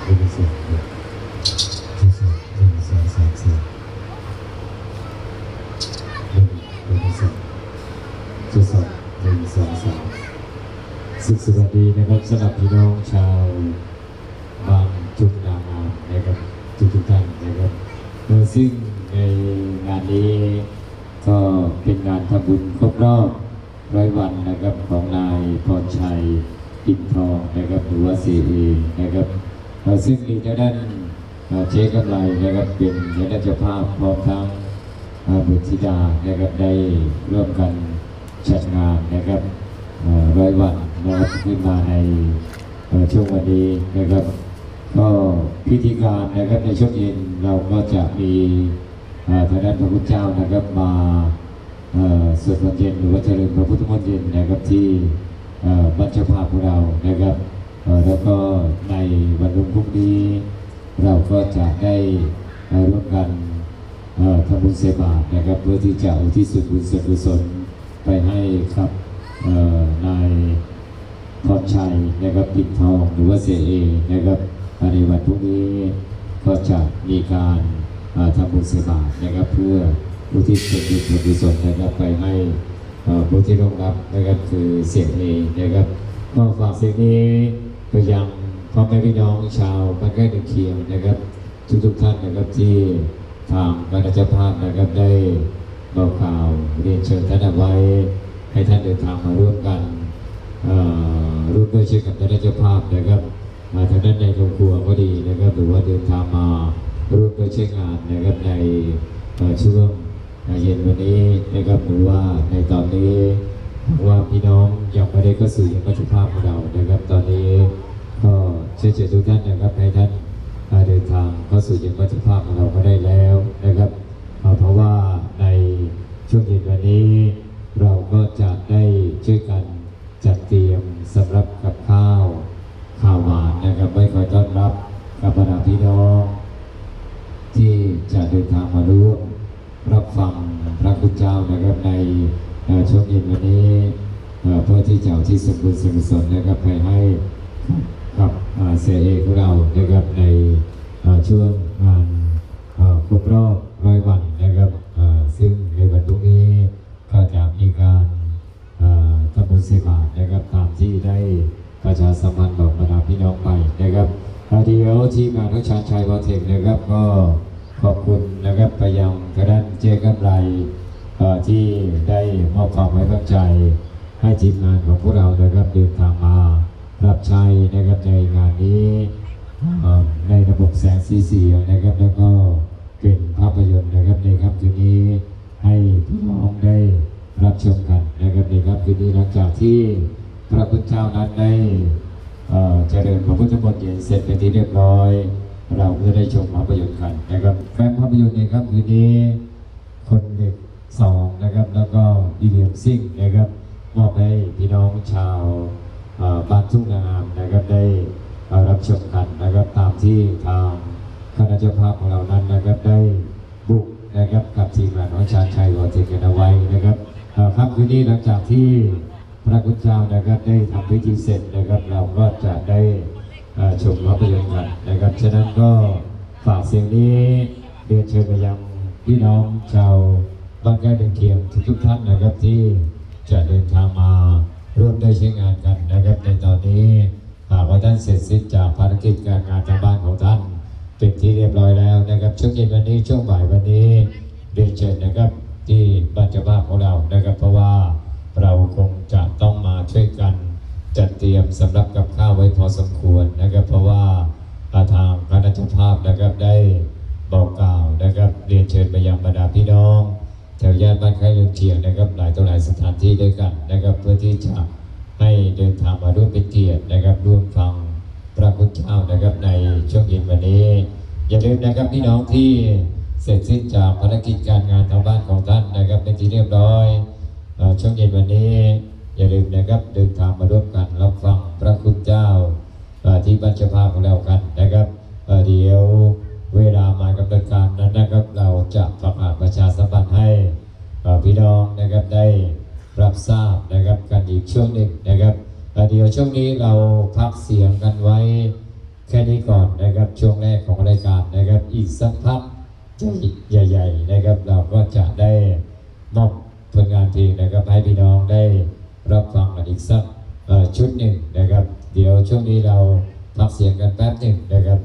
เป็นเสียงที่สองหนึ่งสองสามสี่เป็นเสียงที่สองหนึ่งสองสามสวัสดีนะครับสำหรับพี่น้องชาวบางจุดนางามนะครับทุกท่านนะครับซึ่งในงานนี้ก็เป็นงานทำบุญครบรอบ100 วันนะครับของนายพรชัยอินทองนะครับหรือว่าเสียเองนะครับซึ่งมีทางด้านเจ๊กำไรนะครับเป็นทางด้านเจ้าภาพพร้อมทั้งบุตรธิดานะครับได้ร่วมกันจัดงานนะครับ100 วันนะครับขึ้นมาในช่วงวันนี้นะครับก็พิธีการนะครับในช่วงเย็นเราก็จะมีทางด้านพระพุทธเจ้านะครับมาสวดมนต์เย็นหรือว่าเจริญพระพุทธมนต์เย็นนะครับที่บัญชาภาของเรานะครับแล้วก็ในวันรุ่งพรุ่งนี้เราก็จะได้ร่วมกันทำบุญใส่บาตรนะครับเพื่อที่จะอุทิศส่วนบุญส่วนกุศลไปให้กับนายพรชัยนะครับปิ่นทองหรือว่าเสเอนะครับในวันพรุ่งนี้ก็จะมีการทำบุญใส่บาตรนะครับเพื่ออุทิศส่วนบุญส่วนกุศลนะครับไปให้ผู้ที่ร่วมรับนะครับคือเสียงเอนะครับก็ฝากเสียงนี้ไปยังพ่อแม่พี่น้องชาวบ้านใกล้เรือนเคียงนะครับทุกท่านนะครับที่ทางคณะเจ้าภาพนะครับได้บอกข่าวเรียนเชิญท่านเอาไว้ให้ท่านเดินทางมาร่วมกันร่วมด้วยช่วยกับคณะเจ้าภาพนะครับทางด้านในโรงครัวก็ดีนะครับหรือว่าเดินทางมาร่วมด้วยช่วยงานนะครับในช่วงเย็นวันนี้นะครับหรือว่าในตอนนี้ว่าพี่น้องยังไม่ได้เข้าสู่ยังไม่สุภาพของเรานะครับตอนนี้ก็เชิญทุกท่านนะครับให้ท่านเดินทางเข้าสู่ยังไม่สุภาพของเราก็ได้แล้วนะครับเพราะว่าในช่วงเย็นวันนี้เราก็จะได้ช่วยกันจัดเตรียมสำหรับกับข้าวหวานนะครับไว้คอยต้อนรับกับบรรดาพี่น้องที่จะเดินทางมาร่วมรับฟังพระคุณเจ้านะครับในช่วงเย็นวันนี้เพื่อที่จะที่สมบูรณ์สมสนนะครับไปให้กับเสียเอกของเรานะครับในช่วงงานครบรอบ100 วันนะครับซึ่งในวันพรุ่งนี้ก็จะมีการทำบุญใส่บาตรนะครับตามที่ได้ประชาสัมพันธ์บอกบรรดาพี่น้องไปนะครับเดี๋ยวทีมงานทั้งชาญชัยวอเทคนะครับก็ขอบคุณนะครับไปยังทางด้านเจ๊กำไรที่ได้มอบความไว้วางใจให้ทีมงานของพวกเรานะครับเดินทางมารับใช้นะครับในงานนี้ในระบบแสงสีเสียงนะครับแล้วก็เป็นภาพยนตร์นะครับในค่ำคืนนี้ให้พี่น้องได้รับชมกันนะครับในค่ำคืนนี้หลังจากที่พระพุทธเจ้านั้นได้เจริญพระพุทธมนต์เย็นเสร็จเป็นที่เรียบร้อยเราก็ได้ชมภาพยนตร์กันนะครับแฟนภาพยนตร์ในค่ำคืนนี้คนเด็ก2นะครับแล้วก็อีเลียมซิ่งนะครับมอบให้พี่น้องชาวบ้านทุ่งนางามนะครับได้รับชมกันนะครับตามที่ทางคณะเจ้าภาพของเรานั้นนะครับได้บุกนะครับกับทีมงานของชาญชัยวอเทคกันเอาไว้นะครับครับคืนนี้หลังจากที่พระคุณเจ้านะครับได้ทำพิธีเสร็จนะครับเราก็จะได้ชมภาพยนตร์กันนะครับฉะนั้นก็ฝากเสียงนี้เรียนเชิญไปยังพี่น้องชาวบ้านใกล้เรือนเคียงทุกท่านนะครับที่จะเดินทางมาร่วมได้ใช้งานกันนะครับในตอนนี้หากว่าท่านเสร็จสิ้นจากภารกิจการงานทางบ้านของท่านเป็นที่เรียบร้อยแล้วนะครับช่วงเย็นวันนี้ช่วงบ่ายวันนี้เรียนเชิญนะครับที่บ้านเจ้าภาพของเรานะครับเพราะว่าเราคงจะต้องมาช่วยกันจัดเตรียมสำหรับกับข้าวไว้พอสมควรนะครับเพราะว่าทางคณะเจ้าภาพนะครับได้บอกกล่าวนะครับเรียนเชิญไปยังบรรดาพี่น้องแถวย่านบ้านใกล้เรือนเคียงนะครับหลายต่อหลายสถานที่ด้วยกันนะครับเพื่อที่จะให้เดินทางมาร่วมเป็นเกียรตินะครับร่วมฟังพระคุณเจ้านะครับในช่วงเย็นวันนี้อย่าลืมนะครับพี่น้องที่เสร็จสิ้นจากภารกิจการงานทางบ้านของท่านนะครับเป็นที่เรียบร้อยช่วงเย็นวันนี้อย่าลืมนะครับเดินทางมาร่วมกันรับฟังพระคุณเจ้าที่บัญชาภาของเรากันนะครับเดี๋ยวเวลามากำหนดการนั้นนะครับเราจะประกาศประชาสัมพันธ์ให้พี่น้องนะครับได้รับทราบนะครับกันอีกช่วงหนึ่งนะครับเดี๋ยวช่วงนี้เราพักเสียงกันไว้ แค่นี้ก่อนนะครับช่วงแรกของรายการนะครับอีกสักพักใหญ่ๆนะครับเราก็จะได้มอบผลงานเพลงนะครับให้พี่น้องได้รับฟังกันอีกสักชุดหนึ่งนะครับเดี๋ยวช่วงนี้เราพักเสียงกันแป๊บหนึ่งนะครับ